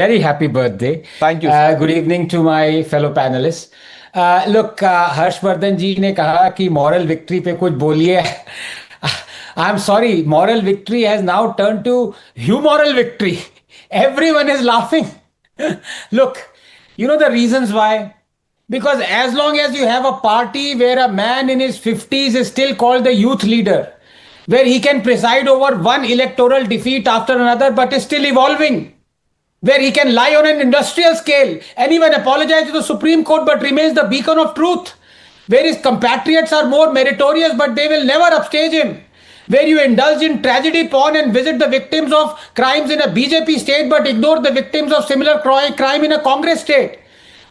Very happy birthday. Thank you, sir. Good evening to my fellow panelists. Look, Harshvardhan जी ने कहा कि moral victory पे कुछ बोलिए. I'm sorry, moral victory has now turned to humoral victory. Everyone is laughing. Look, you know the reasons why? Because as long as you have a party where a man in his 50s is still called the youth leader, where he can preside over one electoral defeat after another but is still evolving, where he can lie on an industrial scale and even apologize to the Supreme Court but remains the beacon of truth, where his compatriots are more meritorious but they will never upstage him, where you indulge in tragedy porn and visit the victims of crimes in a BJP state but ignore the victims of similar crime in a Congress state,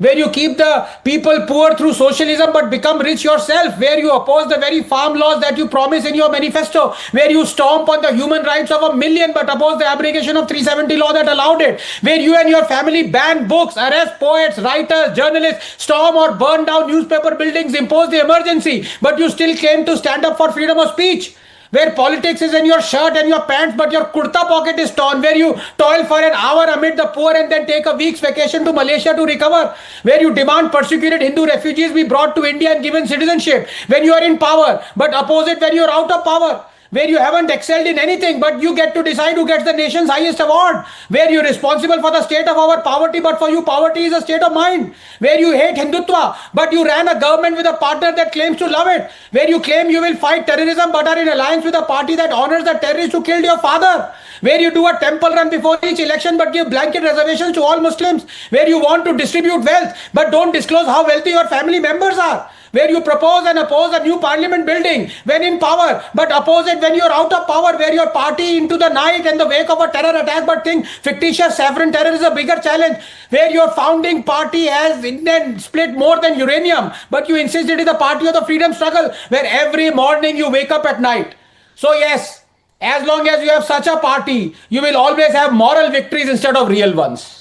where you keep the people poor through socialism but become rich yourself, where you oppose the very farm laws that you promise in your manifesto, where you stomp on the human rights of a million but oppose the abrogation of 370 law that allowed it, where you and your family ban books, arrest poets, writers, journalists, storm or burn down newspaper buildings, impose the emergency, but you still claim to stand up for freedom of speech, where politics is in your shirt and your pants but your kurta pocket is torn, where you toil for an hour amid the poor and then take a week's vacation to Malaysia to recover, where you demand persecuted Hindu refugees be brought to India and given citizenship when you are in power but oppose it when you are out of power, where you haven't excelled in anything but you get to decide who gets the nation's highest award, where you're responsible for the state of our poverty but for you poverty is a state of mind, where you hate Hindutva but you ran a government with a partner that claims to love it, where you claim you will fight terrorism but are in alliance with a party that honors the terrorists who killed your father, where you do a temple run before each election but give blanket reservations to all Muslims, where you want to distribute wealth but don't disclose how wealthy your family members are, where you propose and oppose a new parliament building when in power but oppose it when you're out of power, where your party into the night and the wake of a terror attack but think fictitious saffron terror is a bigger challenge, where your founding party has Indian split more than uranium but you insist it is the party of the freedom struggle, where every morning you wake up at night. So yes, as long as you have such a party, you will always have moral victories instead of real ones.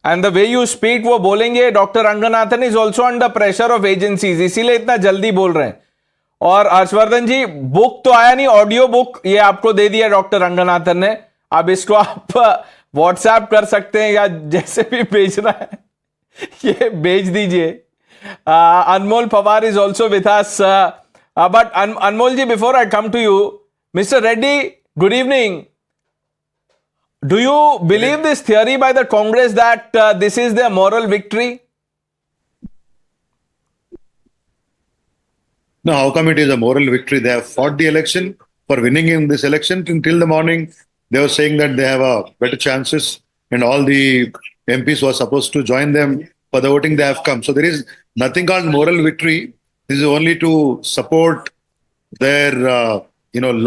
And the way you speak वो बोलेंगे doctor Ranganathan is also under pressure of agencies, इसीलिए इतना जल्दी बोल रहे हैं. और हर्षवर्धन जी, book तो आया नहीं, ऑडियो बुक ये आपको दे दिया डॉक्टर रंगनाथन ने. अब इसको आप व्हाट्सएप कर सकते हैं या जैसे भी भेजना है ये भेज दीजिए. Anmol Pawar is also with us. But Anmol ji, before I come to you, mister Reddy, good evening. Do you believe this theory by the Congress that this is their moral victory? No, how come it is a moral victory? They have fought the election for winning in this election until the morning. They were saying that they have a better chances and all the MPs who are supposed to join them for the voting, they have come. So there is nothing called moral victory. This is only to support their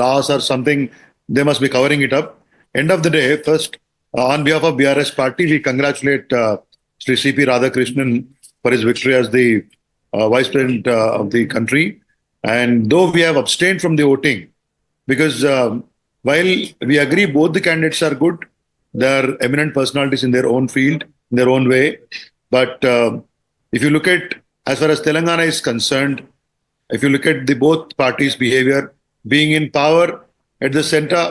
laws or something. They must be covering it up. End of the day, first, on behalf of BRS party, we congratulate Sri C.P. Radhakrishnan for his victory as the Vice President of the country. And though we have abstained from the voting, because while we agree both the candidates are good, they are eminent personalities in their own field, in their own way. But if you look at, as far as Telangana is concerned, if you look at the both parties' behavior, being in power at the center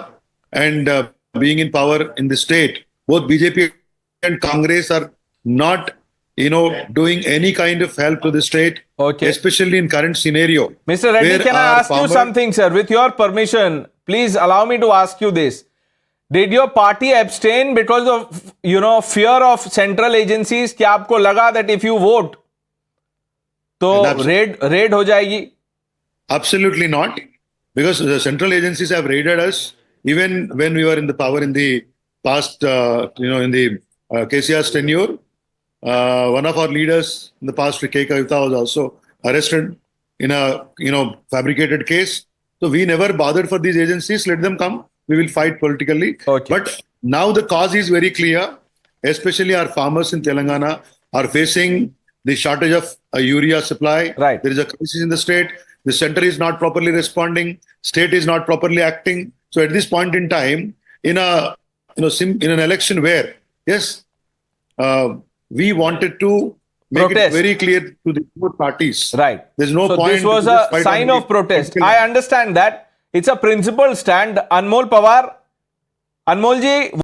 and being in power in the state, both BJP and Congress are not, doing any kind of help to the state, okay, especially in current scenario. Mr. Reddy, can I ask you something, sir? With your permission, please allow me to ask you this. Did your party abstain because of, fear of central agencies? क्या आपको लगा that if you vote, तो raid हो जाएगी? Absolutely not, because the central agencies have raided us. Even when we were in the power in the past, in the KCR's tenure, one of our leaders in the past, K. Kavita, was also arrested in a, fabricated case. So we never bothered for these agencies. Let them come. We will fight politically. Okay. But now the cause is very clear. Especially our farmers in Telangana are facing the shortage of urea supply. Right. There is a crisis in the state. The center is not properly responding. State is not properly acting. So at this point in time, in an election where, yes, we wanted to make it very clear to the both parties. Right. There's no point. This was a sign of protest. I understand that. It's a principled stand. Anmol Pawar, Anmol ji.